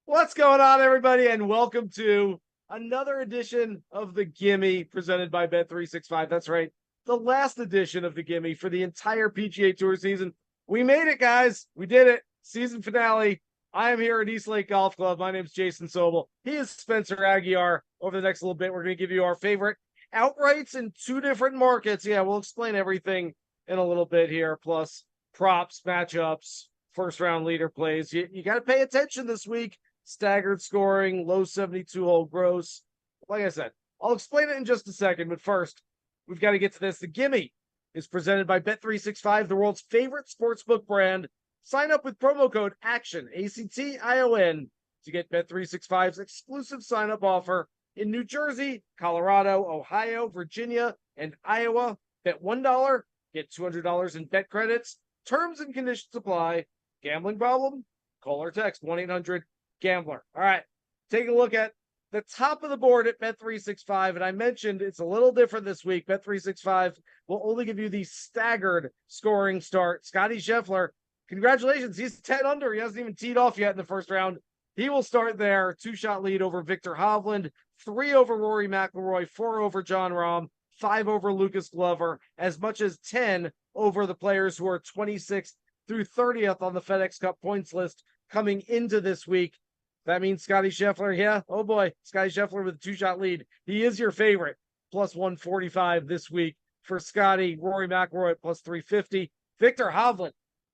What's going on, everybody, and welcome to another edition of the Gimme presented by Bet365. That's right, the last edition of the Gimme for the entire PGA Tour season. We made it, guys. We did it. Season finale. I am here at East Lake Golf Club. My name is Jason Sobel. He is Spencer Aguiar. Over the next little bit, we're going to give you our favorite outrights in two different markets. Yeah, we'll explain everything in a little bit here, plus props, matchups, first round leader plays. You got to pay attention this week. Staggered scoring, low 72 hole gross. Like I said, I'll explain it in just a second, but first, we've got to get to this. The Gimme is presented by Bet365, the world's favorite sportsbook brand. Sign up with promo code ACTION, ACTION, to get Bet365's exclusive sign-up offer in New Jersey, Colorado, Ohio, Virginia, and Iowa. Bet $1, get $200 in bet credits. Terms and conditions apply. Gambling problem? Call or text 1-800-GAMBLER. All right, take a look at the top of the board at Bet365, and I mentioned it's a little different this week. Bet365 will only give you the staggered scoring start. Scottie Scheffler, congratulations, he's 10 under. He hasn't even teed off yet in the first round. He will start there. 2-shot lead over Victor Hovland, 3 over Rory McIlroy, 4 over Jon Rahm, 5 over Lucas Glover, as much as 10 over the players who are 26th through 30th on the FedEx Cup points list coming into this week. That means Scottie Scheffler, yeah, oh boy, Scottie Scheffler with a 2-shot lead. He is your favorite, plus 145 this week for Scottie. Rory McIlroy at plus 350. Victor Hovland,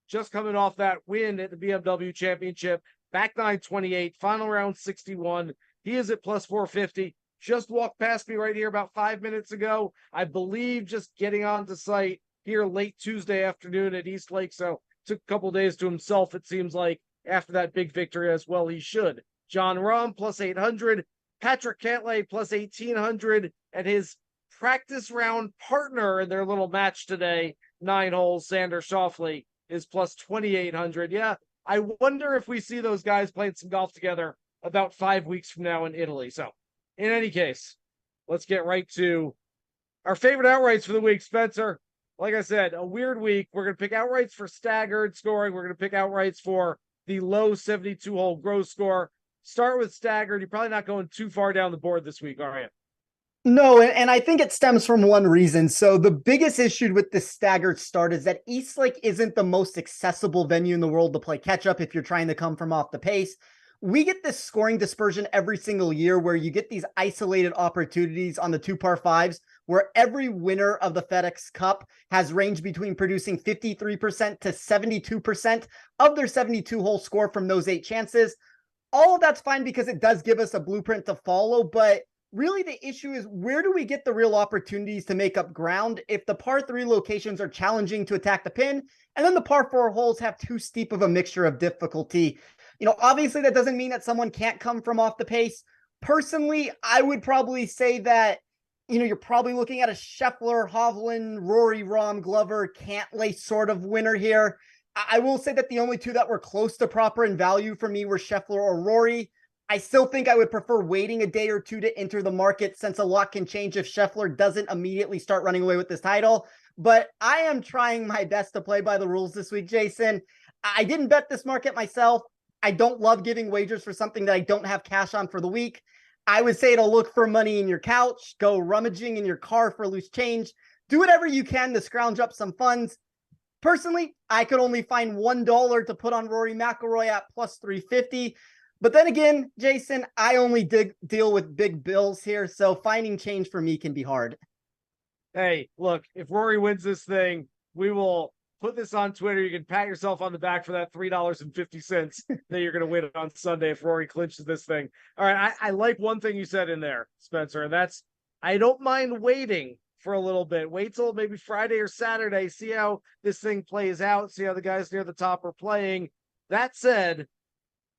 just coming off that win at the BMW Championship, back 928, final round 61. He is at plus 450. Just walked past me right here about 5 minutes ago. I believe just getting onto site here late Tuesday afternoon at East Lake, so took a couple days to himself, it seems like, after that big victory, as well he should. Jon Rahm plus 800, Patrick Cantlay plus 1800, and his practice round partner in their little match today, 9 holes, Xander Schauffele, is plus 2800. Yeah, I wonder if we see those guys playing some golf together about 5 weeks from now in Italy. So, in any case, let's get right to our favorite outrights for the week, Spencer. Like I said, a weird week. We're going to pick outrights for staggered scoring. We're going to pick outrights for the low 72-hole gross score. Start with staggered. You're probably not going too far down the board this week, are you? No, and I think it stems from one reason. So the biggest issue with this staggered start is that East Lake isn't the most accessible venue in the world to play catch up if you're trying to come from off the pace. We get this scoring dispersion every single year where you get these isolated opportunities on the 2 par 5s where every winner of the FedEx Cup has ranged between producing 53% to 72% of their 72-hole score from those 8 chances. All of that's fine because it does give us a blueprint to follow, but really the issue is, where do we get the real opportunities to make up ground if the par 3 locations are challenging to attack the pin, and then the par 4 holes have too steep of a mixture of difficulty? Obviously that doesn't mean that someone can't come from off the pace. Personally, I would probably say that, you're probably looking at a Scheffler, Hovland, Rory, Rahm, Glover, Cantlay sort of winner here. I will say that the only 2 that were close to proper in value for me were Scheffler or Rory. I still think I would prefer waiting a day or 2 to enter the market, since a lot can change if Scheffler doesn't immediately start running away with this title. But I am trying my best to play by the rules this week, Jason. I didn't bet this market myself. I don't love giving wagers for something that I don't have cash on for the week. I would say to look for money in your couch, go rummaging in your car for loose change, do whatever you can to scrounge up some funds. Personally, I could only find $1 to put on Rory McIlroy at plus 350. But then again, Jason, I only deal with big bills here, so finding change for me can be hard. Hey, look, if Rory wins this thing, we will put this on Twitter. You can pat yourself on the back for that $3.50 that you're going to win on Sunday if Rory clinches this thing. All right, I like one thing you said in there, Spencer, and that's, I don't mind waiting for a little bit. Wait till maybe Friday or Saturday, see how this thing plays out, see how the guys near the top are playing. That said,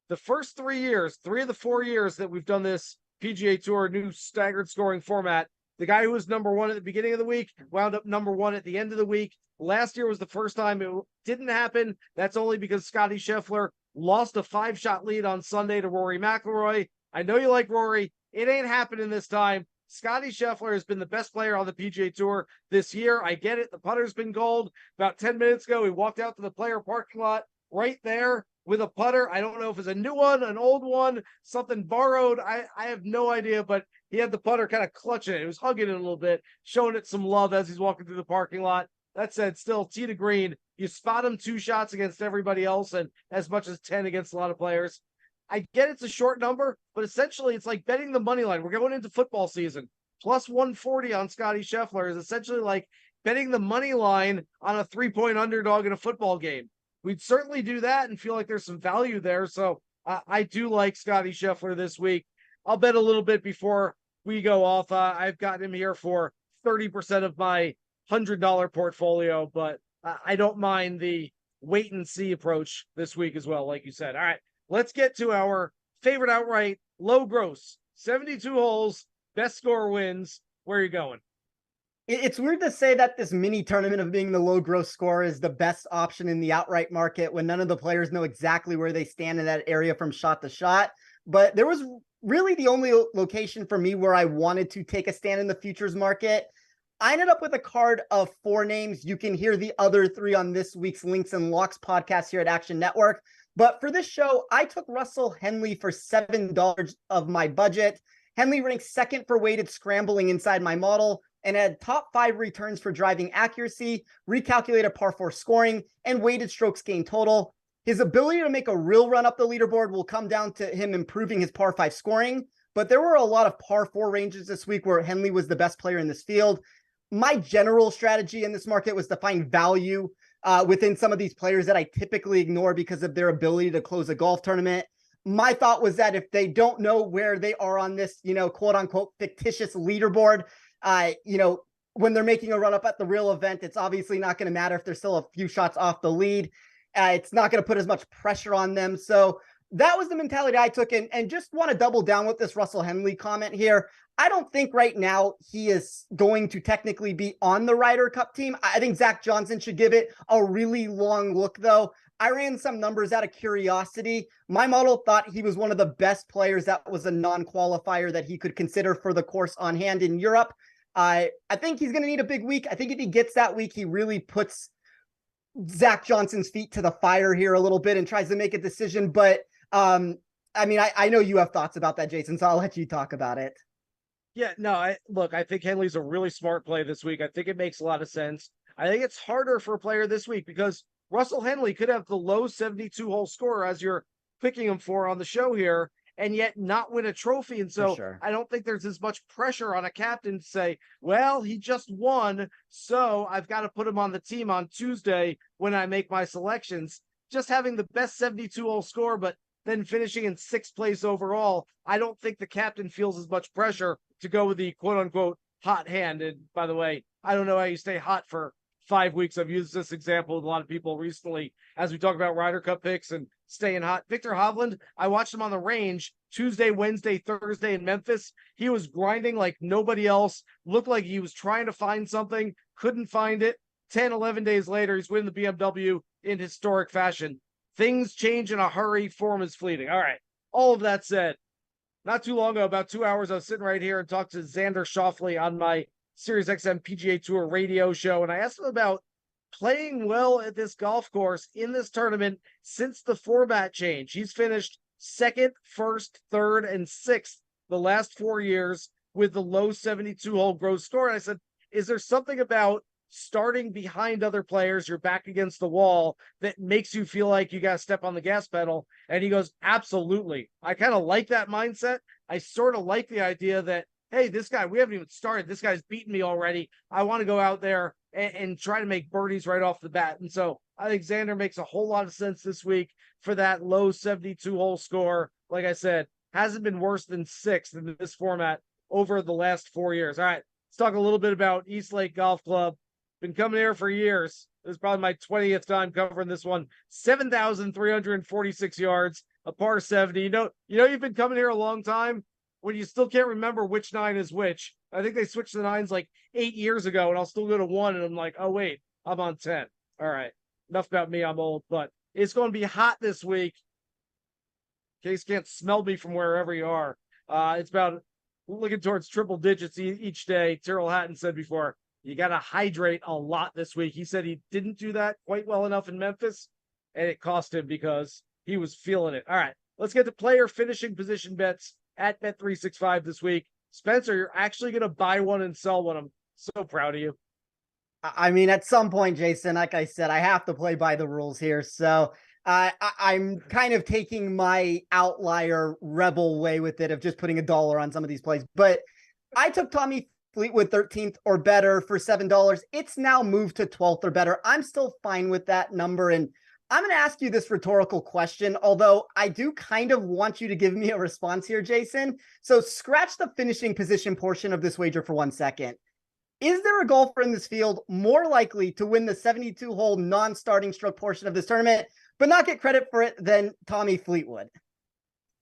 the first 3 years, 3 of the 4 years that we've done this PGA Tour new staggered scoring format, the guy who was number 1 at the beginning of the week wound up number 1 at the end of the week. Last year was the first time it didn't happen. That's only because Scottie Scheffler lost a 5-shot lead on Sunday to Rory McIlroy. I know you like Rory. It ain't happening this time. Scottie Scheffler has been the best player on the PGA Tour this year. I get it. The putter's been gold. About 10 minutes ago, he walked out to the player parking lot right there. with a putter. I don't know if it's a new one, an old one, something borrowed. I have no idea, but he had the putter kind of clutching it. He was hugging it a little bit, showing it some love as he's walking through the parking lot. That said, still tee to green. You spot him 2 shots against everybody else and as much as 10 against a lot of players. I get it's a short number, but essentially it's like betting the money line. We're going into football season. Plus 140 on Scottie Scheffler is essentially like betting the money line on a 3-point underdog in a football game. We'd certainly do that and feel like there's some value there. So I do like Scottie Scheffler this week. I'll bet a little bit before we go off. I've got him here for 30% of my $100 portfolio, but I don't mind the wait and see approach this week as well, like you said. All right, let's get to our favorite outright low gross 72 holes, best score wins. Where are you going? It's weird to say that this mini tournament of being the low gross score is the best option in the outright market when none of the players know exactly where they stand in that area from shot to shot. But there was really the only location for me where I wanted to take a stand in the futures market. I ended up with a card of 4 names. You can hear the other 3 on this week's Links and Locks podcast here at Action Network. But for this show, I took Russell Henley for $7 of my budget. Henley ranks second for weighted scrambling inside my model and had top 5 returns for driving accuracy, recalculated par 4 scoring, and weighted strokes gained total. His ability to make a real run up the leaderboard will come down to him improving his par 5 scoring, but there were a lot of par 4 ranges this week where Henley was the best player in this field. My general strategy in this market was to find value within some of these players that I typically ignore because of their ability to close a golf tournament. My thought was that if they don't know where they are on this, quote unquote, fictitious leaderboard, when they're making a run up at the real event, it's obviously not going to matter if they're still a few shots off the lead. It's not going to put as much pressure on them. So that was the mentality I took. And just want to double down with this Russell Henley comment here. I don't think right now he is going to technically be on the Ryder Cup team. I think Zach Johnson should give it a really long look, though. I ran some numbers out of curiosity. My model thought he was one of the best players that was a non-qualifier that he could consider for the course on hand in Europe. I think he's going to need a big week. I think if he gets that week, he really puts Zach Johnson's feet to the fire here a little bit and tries to make a decision. But I know you have thoughts about that, Jason, so I'll let you talk about it. Yeah, no, I think Henley's a really smart play this week. I think it makes a lot of sense. I think it's harder for a player this week because Russell Henley could have the low 72-hole score as you're picking him for on the show here and yet not win a trophy. And so sure. I don't think there's as much pressure on a captain to say, well, he just won, so I've got to put him on the team on Tuesday when I make my selections. Just having the best 72-hole score, but then finishing in 6th place overall, I don't think the captain feels as much pressure to go with the quote-unquote hot hand. And by the way, I don't know how you stay hot for 5 weeks. I've used this example with a lot of people recently as we talk about Ryder Cup picks and staying hot. Victor Hovland, I watched him on the range Tuesday, Wednesday, Thursday in Memphis. He was grinding like nobody else, looked like he was trying to find something, couldn't find it. 10, 11 days later, he's winning the BMW in historic fashion. Things change in a hurry, form is fleeting. All right, all of that said, not too long ago, about 2 hours, I was sitting right here and talked to Xander Schauffele on my SiriusXM PGA Tour radio show, and I asked him about playing well at this golf course in this tournament since the format change. He's finished 2nd, 1st, 3rd, and 6th the last 4 years with the low 72-hole gross score. And I said, is there something about starting behind other players, you're back against the wall, that makes you feel like you got to step on the gas pedal? And he goes, absolutely. I kind of like that mindset. I sort of like the idea that, hey, this guy, we haven't even started. This guy's beaten me already. I want to go out there and try to make birdies right off the bat. And so I think Xander makes a whole lot of sense this week for that low 72-hole score. Like I said, hasn't been worse than 6th in this format over the last 4 years. All right, let's talk a little bit about East Lake Golf Club. Been coming here for years. This is probably my 20th time covering this one. 7,346 yards, a par 70. You know, you've been coming here a long time when you still can't remember which 9 is which. I think they switched the 9s like 8 years ago, and I'll still go to 1, and I'm like, oh, wait, I'm on 10. All right, enough about me. I'm old, but it's going to be hot this week. In case you can't smell me from wherever you are. It's about looking towards triple digits each day. Tyrrell Hatton said before, you got to hydrate a lot this week. He said he didn't do that quite well enough in Memphis, and it cost him because he was feeling it. All right, let's get to player finishing position bets at Bet365 this week. Spencer, you're actually going to buy one and sell one. I'm so proud of you. I mean, at some point, Jason, like I said, I have to play by the rules here. So I'm kind of taking my outlier rebel way with it of just putting $1 on some of these plays. But I took Tommy Fleetwood 13th or better for $7. It's now moved to 12th or better. I'm still fine with that number. And I'm going to ask you this rhetorical question, although I do kind of want you to give me a response here, Jason. So scratch the finishing position portion of this wager for 1 second. Is there a golfer in this field more likely to win the 72-hole non-starting stroke portion of this tournament, but not get credit for it than Tommy Fleetwood?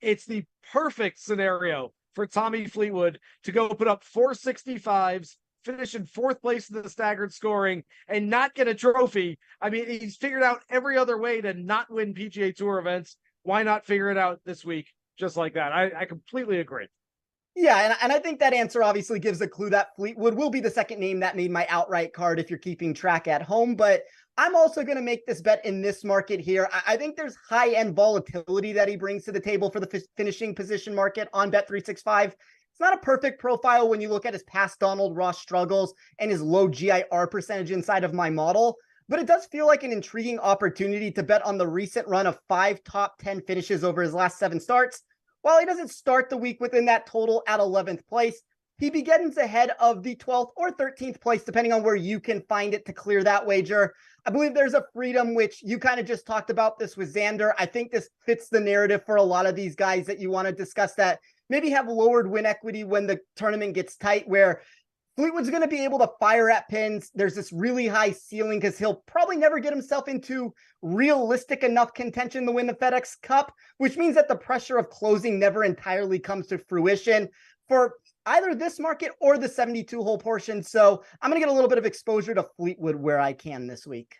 It's the perfect scenario for Tommy Fleetwood to go put up 465s, finish in 4th place in the staggered scoring, and not get a trophy. I mean, he's figured out every other way to not win PGA Tour events. Why not figure it out this week just like that? I completely agree. Yeah, and I think that answer obviously gives a clue that Fleetwood will be the second name that made my outright card if you're keeping track at home. But I'm also going to make this bet in this market here. I think there's high-end volatility that he brings to the table for the finishing position market on Bet365. It's not a perfect profile when you look at his past Donald Ross struggles and his low GIR percentage inside of my model, but it does feel like an intriguing opportunity to bet on the recent run of 5 top 10 finishes over his last 7 starts. While he doesn't start the week within that total at 11th place, he begins ahead of the 12th or 13th place, depending on where you can find it to clear that wager. I believe there's a freedom, which you kind of just talked about this with Xander. I think this fits the narrative for a lot of these guys that you want to discuss that maybe have lowered win equity when the tournament gets tight, where Fleetwood's going to be able to fire at pins. There's this really high ceiling because he'll probably never get himself into realistic enough contention to win the FedEx Cup, which means that the pressure of closing never entirely comes to fruition for either this market or the 72-hole portion. So I'm going to get a little bit of exposure to Fleetwood where I can this week.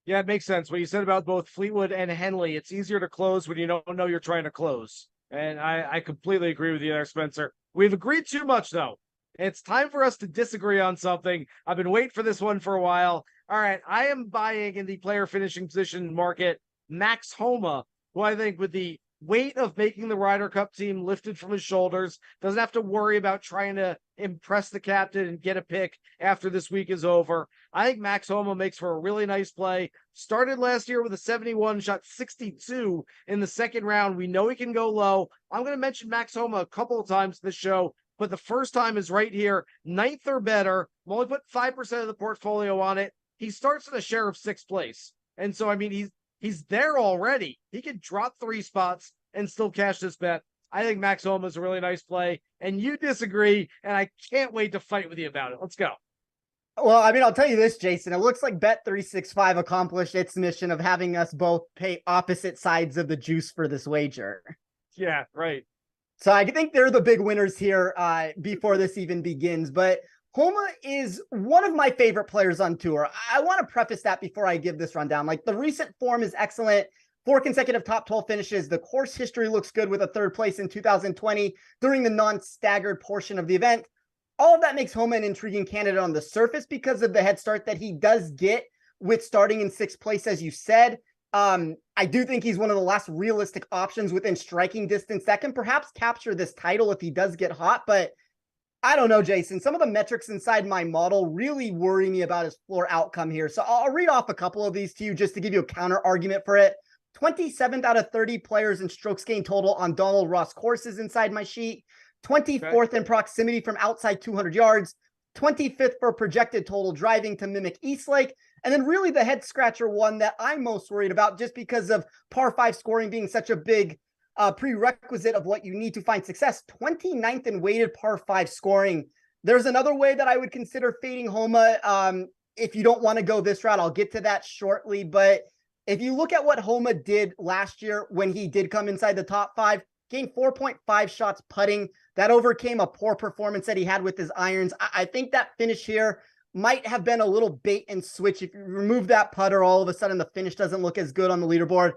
Yeah, it makes sense. What you said about both Fleetwood and Henley, it's easier to close when you don't know you're trying to close. And I completely agree with you there, Spencer. We've agreed too much, though. It's time for us to disagree on something. I've been waiting for this one for a while. All right, I am buying in the player finishing position market Max Homa, who I think with the weight of making the Ryder Cup team lifted from his shoulders, doesn't have to worry about trying to impress the captain and get a pick after this week is over. I think Max Homa makes for a really nice play. Started last year with a 71, shot 62 in the second round. We know he can go low. I'm going to mention Max Homa a couple of times this show, but the first time is right here. 9th or better. I'm only put 5% of the portfolio on it. He starts in a share of 6th place. And so, I mean, he's there already. He could drop 3 spots and still cash this bet. I think Max Homa is a really nice play, and you disagree, and I can't wait to fight with you about it. Let's go. Well, I mean, I'll tell you this, Jason. It looks like Bet365 accomplished its mission of having us both pay opposite sides of the juice for this wager. Yeah, right. So I think they're the big winners here before this even begins. But Homa is one of my favorite players on tour. I want to preface that before I give this rundown. Like, the recent form is excellent. 4 consecutive top 12 finishes. The course history looks good with a 3rd place in 2020 during the non-staggered portion of the event. All of that makes Homa an intriguing candidate on the surface because of the head start that he does get with starting in 6th place, as you said. I do think he's one of the last realistic options within striking distance that can perhaps capture this title if he does get hot. But I don't know, Jason. Some of the metrics inside my model really worry me about his floor outcome here. So I'll read off a couple of these to you just to give you a counter argument for it. 27th out of 30 players in strokes gained total on Donald Ross courses inside my sheet. 24th in proximity from outside 200 yards. 25th for projected total driving to mimic Eastlake. And then really the head scratcher one that I'm most worried about, just because of par 5 scoring being such a big prerequisite of what you need to find success. 29th in weighted par 5 scoring. There's another way that I would consider fading Homa. If you don't want to go this route, I'll get to that shortly. But if you look at what Homa did last year when he did come inside the top 5, gained 4.5 shots putting. That overcame a poor performance that he had with his irons. I think that finish here might have been a little bait and switch. If you remove that putter, all of a sudden the finish doesn't look as good on the leaderboard.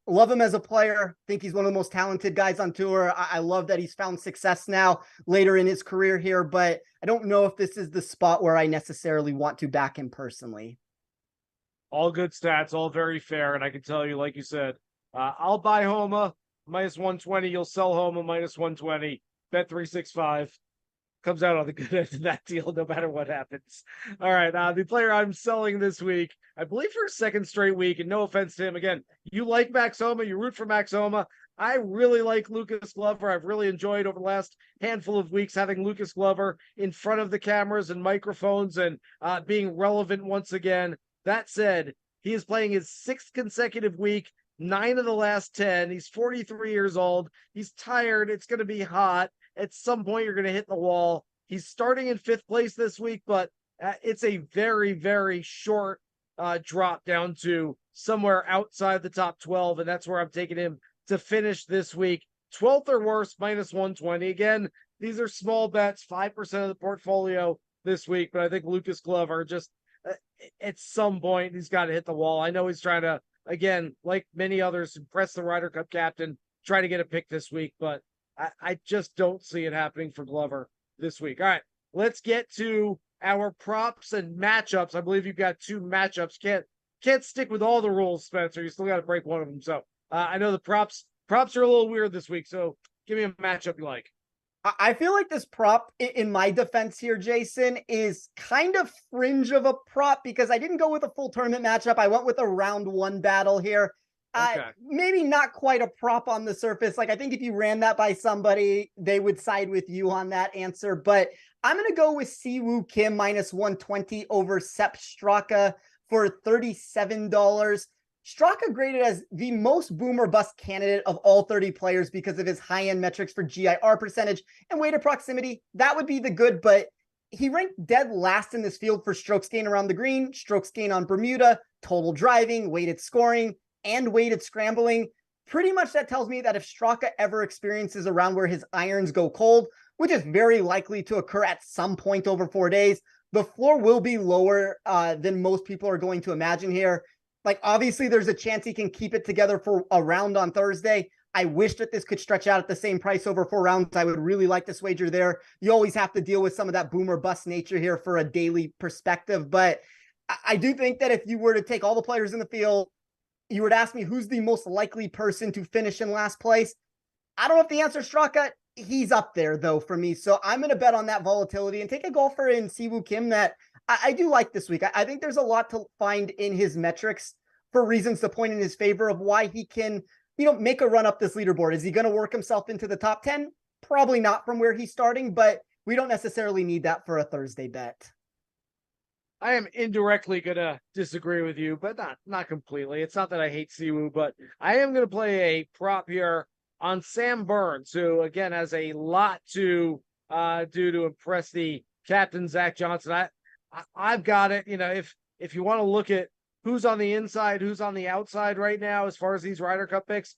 Love him as a player. Think he's one of the most talented guys on tour. I love that he's found success now later in his career here, but I don't know if this is the spot where I necessarily want to back him personally. All good stats, all very fair. And I can tell you, like you said, I'll buy Homa -120. You'll sell Homa -120. Bet 365 comes out on the good end of that deal, no matter what happens. All right. The player I'm selling this week, I believe for a second straight week, and no offense to him. Again, you like Max Homa, you root for Max Homa. I really like Lucas Glover. I've really enjoyed over the last handful of weeks having Lucas Glover in front of the cameras and microphones and being relevant once again. That said, he is playing his 6th consecutive week, 9 of the last 10. He's 43 years old. He's tired. It's going to be hot. At some point, you're going to hit the wall. He's starting in 5th place this week, but it's a very, very short drop down to somewhere outside the top 12, and that's where I'm taking him to finish this week. 12th or worse, -120. Again, these are small bets, 5% of the portfolio this week, but I think Lucas Glover just at some point, he's got to hit the wall. I know he's trying to, again, like many others, impress the Ryder Cup captain, try to get a pick this week, but I just don't see it happening for Glover this week. All right, let's get to our props and matchups. I believe you've got 2 matchups. Can't stick with all the rules, Spencer. You still got to break one of them. So I know the props are a little weird this week. So give me a matchup you like. I feel like this prop, in my defense here, Jason, is kind of fringe of a prop because I didn't go with a full tournament matchup. I went with a round 1 battle here. Okay. Maybe not quite a prop on the surface. Like, I think if you ran that by somebody, they would side with you on that answer. But I'm going to go with Siwoo Kim -120 over Sepp Straka for $37. Straka graded as the most boom or bust candidate of all 30 players because of his high-end metrics for GIR percentage and weighted proximity. That would be the good, but he ranked dead last in this field for strokes gain around the green, strokes gain on Bermuda, total driving, weighted scoring, and weighted scrambling. Pretty much that tells me that if Straka ever experiences a round where his irons go cold, which is very likely to occur at some point over 4 days, the floor will be lower than most people are going to imagine here. Like, obviously, there's a chance he can keep it together for a round on Thursday. I wish that this could stretch out at the same price over 4 rounds. I would really like this wager there. You always have to deal with some of that boom or bust nature here for a daily perspective. But I do think that if you were to take all the players in the field, you would ask me who's the most likely person to finish in last place. I don't know if the answer is Straka. He's up there, though, for me. So I'm going to bet on that volatility and take a golfer in Siwoo Kim that I do like this week. I think there's a lot to find in his metrics for reasons to point in his favor of why he can, make a run up this leaderboard. Is he going to work himself into the top 10? Probably not from where he's starting, but we don't necessarily need that for a Thursday bet. I am indirectly going to disagree with you, but not completely. It's not that I hate Siwoo, but I am going to play a prop here on Sam Burns, who, again, has a lot to do to impress the captain, Zach Johnson. I've got it. If you want to look at who's on the inside, who's on the outside right now, as far as these Ryder Cup picks,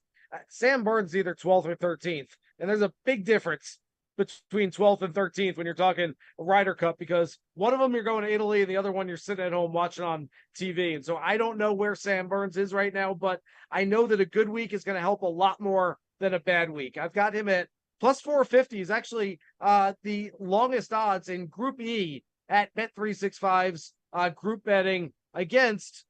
Sam Burns is either 12th or 13th. And there's a big difference between 12th and 13th when you're talking Ryder Cup, because one of them you're going to Italy and the other one you're sitting at home watching on TV. And so I don't know where Sam Burns is right now, but I know that a good week is going to help a lot more than a bad week. I've got him at plus 450 is actually the longest odds in Group E at Bet365's group betting against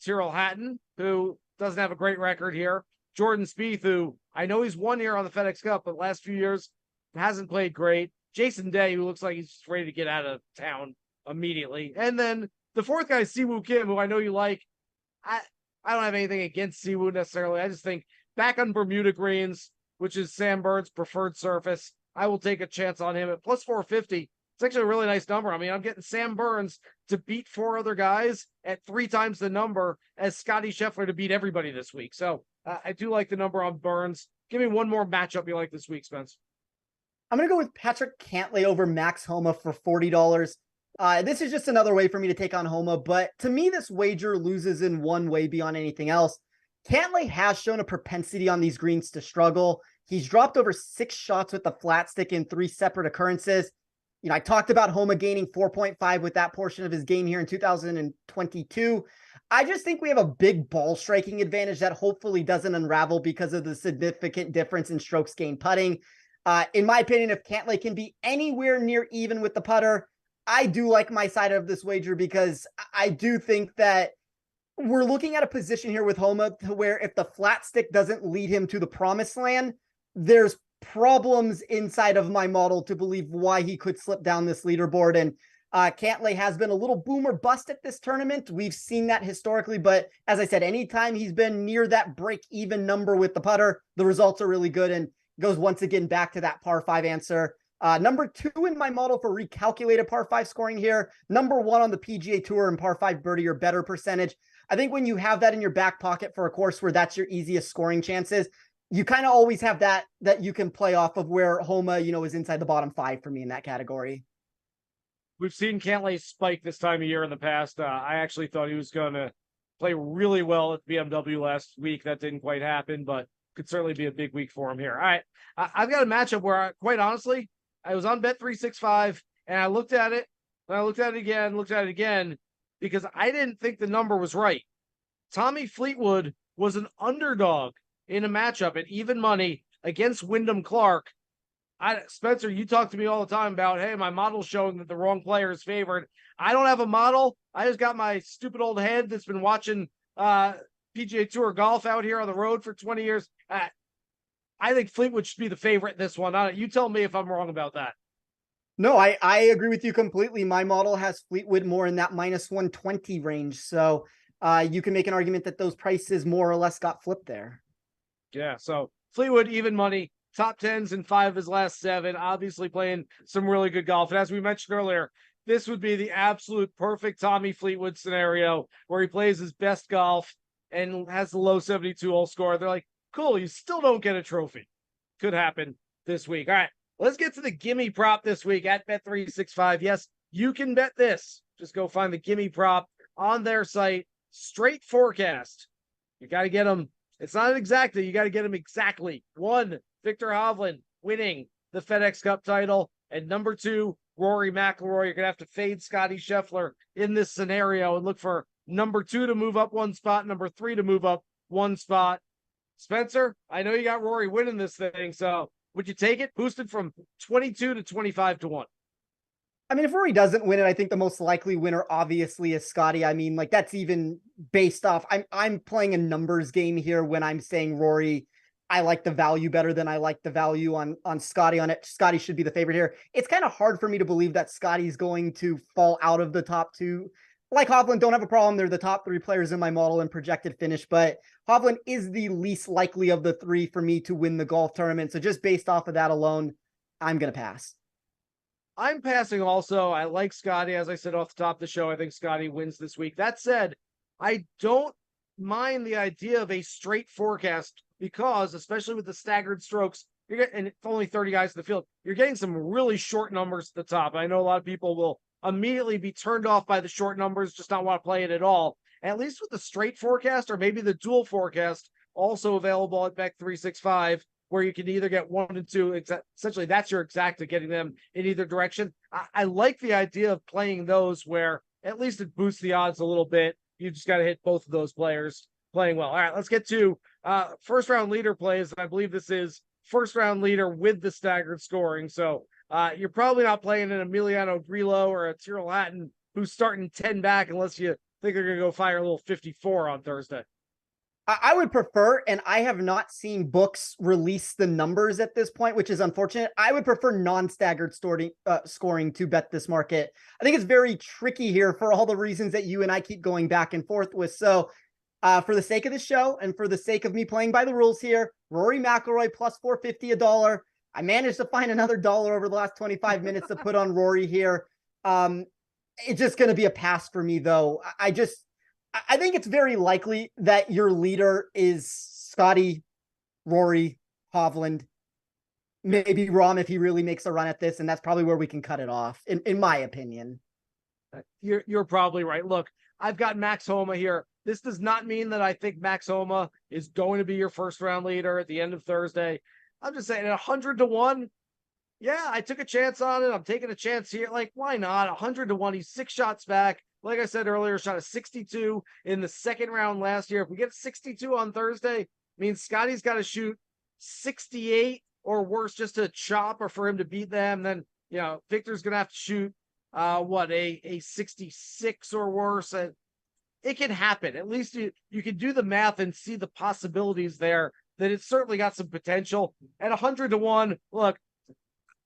Tyrrell Hatton, who doesn't have a great record here. Jordan Spieth, who I know he's won here on the FedEx Cup, but last few years hasn't played great. Jason Day, who looks like he's ready to get out of town immediately. And then the 4th guy is Siwoo Kim, who I know you like. I don't have anything against Siwoo necessarily. I just think back on Bermuda greens, which is Sam Burns' preferred surface, I will take a chance on him at plus 450. It's actually a really nice number. I mean, I'm getting Sam Burns to beat 4 other guys at 3 times the number as Scottie Scheffler to beat everybody this week. So I do like the number on Burns. Give me one more matchup you like this week, Spence. I'm going to go with Patrick Cantlay over Max Homa for $40. This is just another way for me to take on Homa, but to me, this wager loses in one way beyond anything else. Cantlay has shown a propensity on these greens to struggle. He's dropped over 6 shots with the flat stick in 3 separate occurrences. I talked about Homa gaining 4.5 with that portion of his game here in 2022. I just think we have a big ball striking advantage that hopefully doesn't unravel because of the significant difference in strokes gained putting. In my opinion, if Cantlay can be anywhere near even with the putter, I do like my side of this wager because I do think that we're looking at a position here with Homa to where if the flat stick doesn't lead him to the promised land, there's problems inside of my model to believe why he could slip down this leaderboard. And Cantlay has been a little boom or bust at this tournament. We've seen that historically, but as I said, anytime he's been near that break-even number with the putter, the results are really good and goes once again back to that par 5 answer. Number 2 in my model for recalculated par 5 scoring here. Number 1 on the PGA Tour in par 5 birdie or better percentage. I think when you have that in your back pocket for a course where that's your easiest scoring chances, you kind of always have that you can play off of, where Homa, is inside the bottom 5 for me in that category. We've seen Cantlay spike this time of year in the past. I actually thought he was going to play really well at BMW last week. That didn't quite happen, but could certainly be a big week for him here. All right. I've got a matchup where, quite honestly, I was on Bet365 and I looked at it, and I looked at it again, because I didn't think the number was right. Tommy Fleetwood was an underdog in a matchup at even money against Wyndham Clark. Spencer, you talk to me all the time about, hey, my model's showing that the wrong player is favored. I don't have a model. I just got my stupid old head that's been watching PGA Tour golf out here on the road for 20 years. I think Fleetwood should be the favorite in this one. You tell me if I'm wrong about that. No, I agree with you completely. My model has Fleetwood more in that minus 120 range. So you can make an argument that those prices more or less got flipped there. Yeah, so Fleetwood, even money, top 10s in 5 of his last 7, obviously playing some really good golf. And as we mentioned earlier, this would be the absolute perfect Tommy Fleetwood scenario where he plays his best golf and has the low 72-hole score. They're like, cool, you still don't get a trophy. Could happen this week. All right, let's get to the Gimme prop this week at Bet365. Yes, you can bet this. Just go find the Gimme prop on their site. Straight forecast. You got to get them. It's not an exacta. You got to get them exactly. 1, Victor Hovland winning the FedEx Cup title. And number 2, Rory McIlroy. You're going to have to fade Scottie Scheffler in this scenario and look for number 2 to move up 1 spot, number 3 to move up 1 spot. Spencer, I know you got Rory winning this thing, so would you take it? Boosted from 22 to 25 to 1. I mean, if Rory doesn't win it, I think the most likely winner obviously is Scottie. I mean, like, that's even based off. I'm playing a numbers game here when I'm saying Rory, I like the value better than I like the value on Scottie on it. Scottie should be the favorite here. It's kind of hard for me to believe that Scottie's going to fall out of the top 2. Like Hovland, don't have a problem. They're the top 3 players in my model and projected finish, but Hovland is the least likely of the 3 for me to win the golf tournament. So just based off of that alone, I'm going to pass. I'm passing also. I like Scottie. As I said off the top of the show, I think Scottie wins this week. That said, I don't mind the idea of a straight forecast because, especially with the staggered strokes, you're getting, and it's only 30 guys in the field, you're getting some really short numbers at the top. I know a lot of people will immediately be turned off by the short numbers, just not want to play it at all. At least with the straight forecast or maybe the dual forecast, also available at Bet365, where you can either get 1 and 2. Essentially, that's your exacta, getting them in either direction. I like the idea of playing those where at least it boosts the odds a little bit. You just got to hit both of those players playing well. All right, let's get to first round leader plays. I believe this is first round leader with the staggered scoring. So you're probably not playing an Emiliano Grillo or a Tyrrell Hatton who's starting 10 back unless you think they're going to go fire a little 54 on Thursday. I would prefer, and I have not seen books release the numbers at this point, which is unfortunate. I would prefer non-staggered scoring to bet this market. I think it's very tricky here for all the reasons that you and I keep going back and forth with. So for the sake of the show and for the sake of me playing by the rules here, Rory McIlroy plus 450 $1. I managed to find another $1 over the last 25 minutes to put on Rory here. It's just going to be a pass for me, though. I think it's very likely that your leader is Scottie, Rory, Hovland, maybe Rahm if he really makes a run at this, and that's probably where we can cut it off, in my opinion. You're probably right. Look, I've got Max Homa here. This does not mean that I think Max Homa is going to be your first round leader at the end of Thursday. I'm just saying, at 100 to 1, yeah, I took a chance on it. I'm taking a chance here. Like, why not? 100 to 1. He's 6 shots back. Like I said earlier, shot a 62 in the second round last year. If we get 62 on Thursday, means Scottie's got to shoot 68 or worse just to chop or for him to beat them. Then, Victor's going to have to shoot, a 66 or worse. it can happen. At least you can do the math and see the possibilities there, that it's certainly got some potential. At 100-1, look,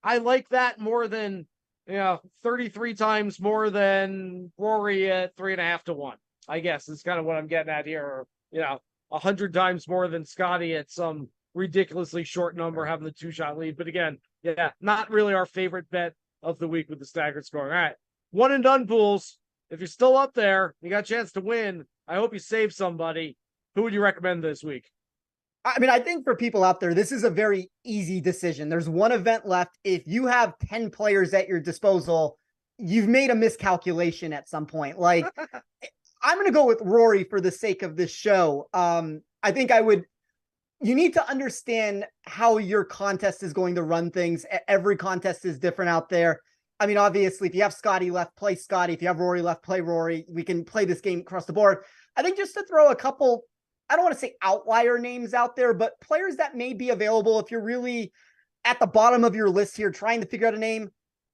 I like that more than 33 times more than Rory at 3.5-1. I guess is kind of what I'm getting at here. Or, 100 times more than Scottie at some ridiculously short number having the 2-shot lead. But again, not really our favorite bet of the week with the staggered scoring. All right, one and done pools. If you're still up there, you got a chance to win. I hope you save somebody. Who would you recommend this week? I mean, I think for people out there, this is a very easy decision. There's one event left. If you have 10 players at your disposal, you've made a miscalculation at some point. Like, I'm going to go with Rory for the sake of this show. I think you need to understand how your contest is going to run things. Every contest is different out there. I mean, obviously, if you have Scottie left, play Scottie. If you have Rory left, play Rory. We can play this game across the board. I think just to throw a couple, I don't want to say outlier names out there, but players that may be available if you're really at the bottom of your list here trying to figure out a name.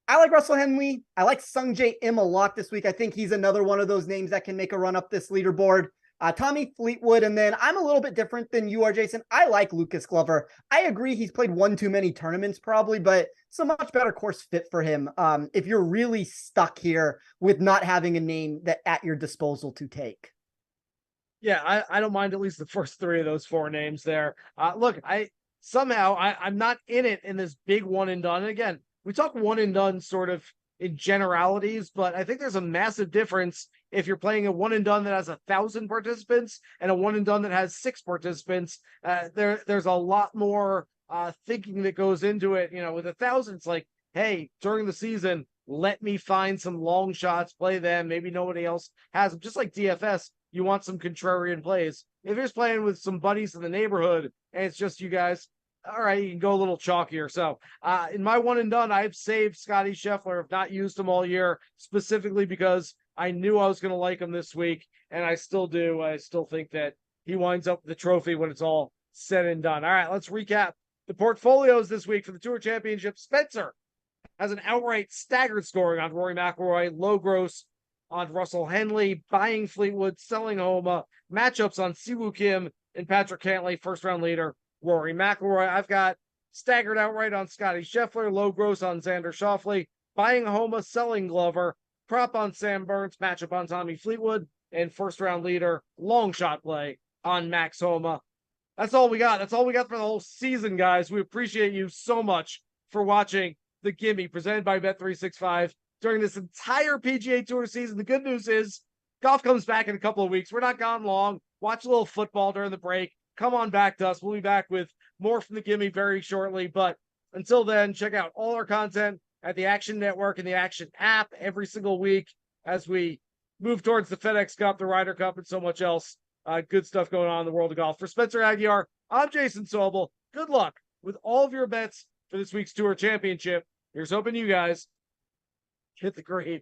I like Russell Henley. I like Sungjae Im a lot this week. I think he's another one of those names that can make a run up this leaderboard. Tommy Fleetwood, and then I'm a little bit different than you are, Jason. I like Lucas Glover. I agree he's played one too many tournaments probably, but it's a much better course fit for him if you're really stuck here with not having a name that at your disposal to take. Yeah, I don't mind at least the first three of those four names there. Look, I'm not in it in this big one and done. And again, we talk one and done sort of in generalities, but I think there's a massive difference if you're playing a one and done that has 1,000 participants and a one and done that has 6 participants. There's a lot more thinking that goes into it. With 1,000, it's like, hey, during the season, let me find some long shots, play them. Maybe nobody else has them. Just like DFS, you want some contrarian plays. If you're just playing with some buddies in the neighborhood and it's just you guys, all right, you can go a little chalkier. So in my one and done, I've saved Scottie Scheffler. I've not used him all year, specifically because I knew I was going to like him this week, and I still do. I still think that he winds up with the trophy when it's all said and done. All right, let's recap the portfolios this week for the Tour Championship. Spencer has an outright staggered scoring on Rory McIlroy, low gross on Russell Henley, buying Fleetwood, selling Homa, matchups on Siwoo Kim and Patrick Cantlay, first round leader Rory McIlroy. I've got staggered outright on Scottie Scheffler, low gross on Xander Schauffele, buying Homa, selling Glover, prop on Sam Burns, matchup on Tommy Fleetwood, and first round leader long shot play on Max Homa. That's all we got. That's all we got for the whole season, guys. We appreciate you so much for watching the Gimme presented by Bet365 during this entire PGA Tour season. The good news is golf comes back in a couple of weeks. We're not gone long. Watch a little football during the break. Come on back to us. We'll be back with more from the Gimme very shortly. But until then, check out all our content at the Action Network and the Action app every single week as we move towards the FedEx Cup, the Ryder Cup, and so much else. Good stuff going on in the world of golf. For Spencer Aguiar, I'm Jason Sobel. Good luck with all of your bets for this week's Tour Championship. Here's hoping you guys hit the green.